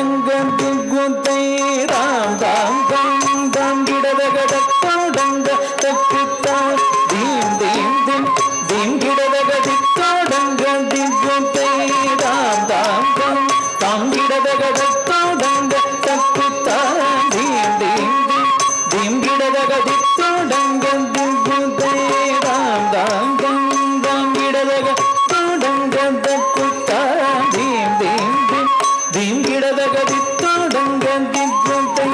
தங்க திங்குத்தை ராம் தாம் தம் தாம் கிடதகட தோடங்க தக்குத்தான் தீம் தீம் திம் தீம் கிடதகதி தோடங்க திங்குத்தை ராம் தாம் தம் தாம் கிடதகட தோடங்க தக்குத்தான் தீம் தீம் திம் தீம் கிடதகதி தோடங்க திங்குத்தை ராம் தாம் தம் தாம் கிடதக தோடங்க தக்குத்தான் தீம் தீம் திம் தீம் கிடதகதி தோடங்க திங்குத்தை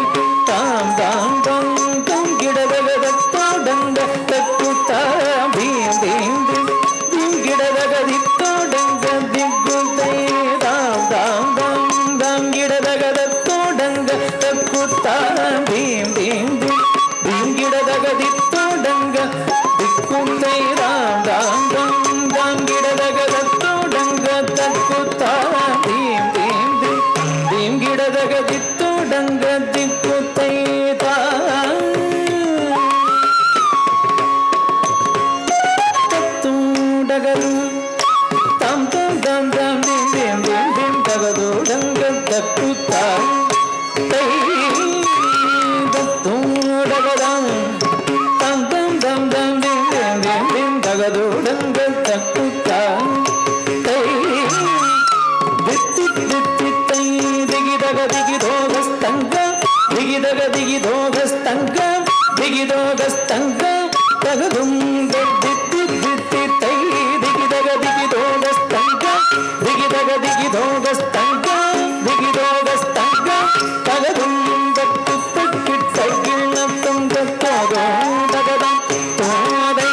தாம் தாம் தம் தாம் கிடதகத தோடங்க தக்குத்தான் தீம் தீம் திம் தீம் கிடதகதி தோடங்க திங்குத்தை தாம் தாம் தம் தாம் கிடதகத தோடங்க தக்குத்தான் தீம் தீம் திம் தீம் கிடதகதி தோடங்க திக்குத்தை ராம் தாம் தம் தாம் கிடதகத தோடங்க தக்குத்தான் தீம் தீம் திம் தீம் கிடதகதி தோடங்க திக்குத்தை தத்தூடகரு தம் தம் தம் தம் திம் திம் திம் திம் தகதோடங்க தக்குத்தான் தை தத்தூடகரம் தம் தம் தம் தம் திம் திம் திம் திம் தகதோடங்க தக்குத்தான் தை தித்தி தித்தி தை திகிதக திகிதோகஸ்தங்க திகிதக திகிதோகஸ்தங்க திகிதோகஸ்தங்க தகதும் தித்தி தித்தி தை திகிதக திகிதோகஸ்தங்க திகிதக திகிதோகஸ்தங்க திகிதோகஸ்தங்க தகதும் தட்டு தக்கிட்ட கிண்ணத்தம் தத்தோதம் தகதம் தோதை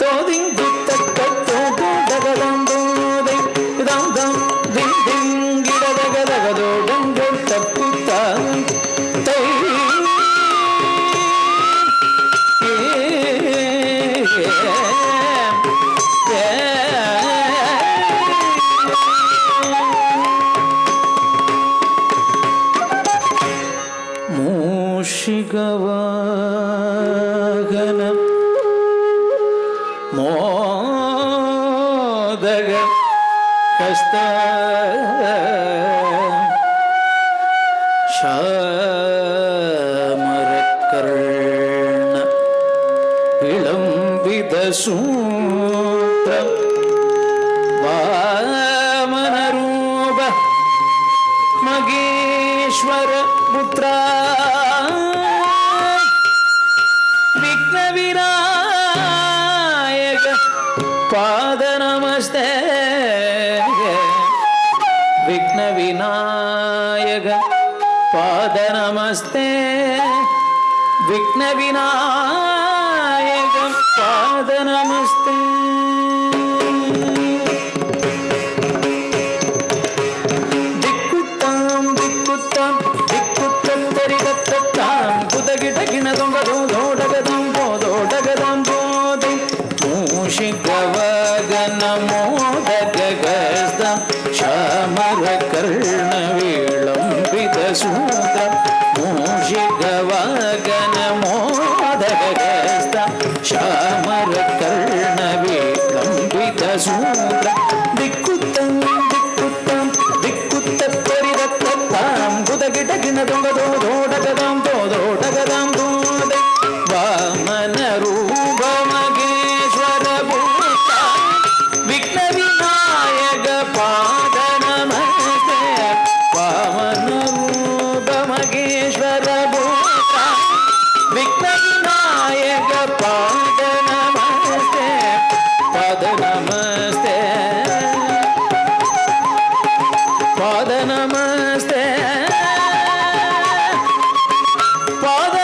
தோதிங் தித்தக்க தோகோ தகதம் தோதை தம் தம் திங் திங் கிடதகதகதோடங்க தக்குத்தான் தை மூஷிகவாகன மோதக கஸ்த ஷாமரக்கர்ண விளம்பித சூತ್ರ ವಾಮನರೂಪ ಮಗೇಶ್ವರ ಪುತ್ರ ವಿಘ್ನ ವಿನಾಯಕ ಪಾದ ನಮಸ್ತೆ ವಿಘ್ನ ವಿನಾಯಕ ಪಾದ ನಮಸ್ತೆ ವಿಘ್ನ ವಿನಾಯಕ ಪಾದ ನಮಸ್ತೆ ದಿಕ್ಕುತ್ತಾಂ ದಿಕ್ಕುತ್ತಾಂ ದಿಕ್ಕುತ್ತರಿಗತ್ತಾಂ ಕುದಗಿಟಗಿಣ ದೊಂಗದೋ ದೋಡಗದಾಂ ದೋಡಗದಾಂ ಬೋಧಿ ಮೂಷಿಕವಗನ ಮೋದಗಗಸ್ತ ಶ್ಯಾಮರ ಕರ್ಣ ವಿಳಂಬಿತ ಸೂತ್ರ ಮೂಷಿಕವಗನ ಮೋದಗಗಸ್ತ ಶ್ಯಾಮರ ಕರ್ಣ ವಿಳಂಬಿತ ಸೂತ್ರ ದಿಕ್ಕುತ್ತಂ ದಿಕ್ಕುತ್ತಂ ದಿಕ್ಕುತ್ತ ಪರಿದತ್ತಾಂ ಕುದಗಿಟಗಿಣ ದೊಂಗದೋ ದೋಡಗದಾಂ ದೋಡಗದಾಂ ದೋದೆ ವಾಮನ ರೂಪ ಮಗೇಶ್ವರ ಭೂತ ವಿಘ್ನ ವಿನಾಯಕ ಪಾದ ನಮಸ್ತೆ ವಾಮನ ರೂಪ ಮಗೇಶ್ವರ ಭೂತ ವಿಘ್ನ ವಿನಾಯಕ ಪಾದ ನಮಸ್ತೆ ಪಾದ ನಮಸ್ತೆ ಪಾದ ನಮಸ್ತೆ ಪಾದ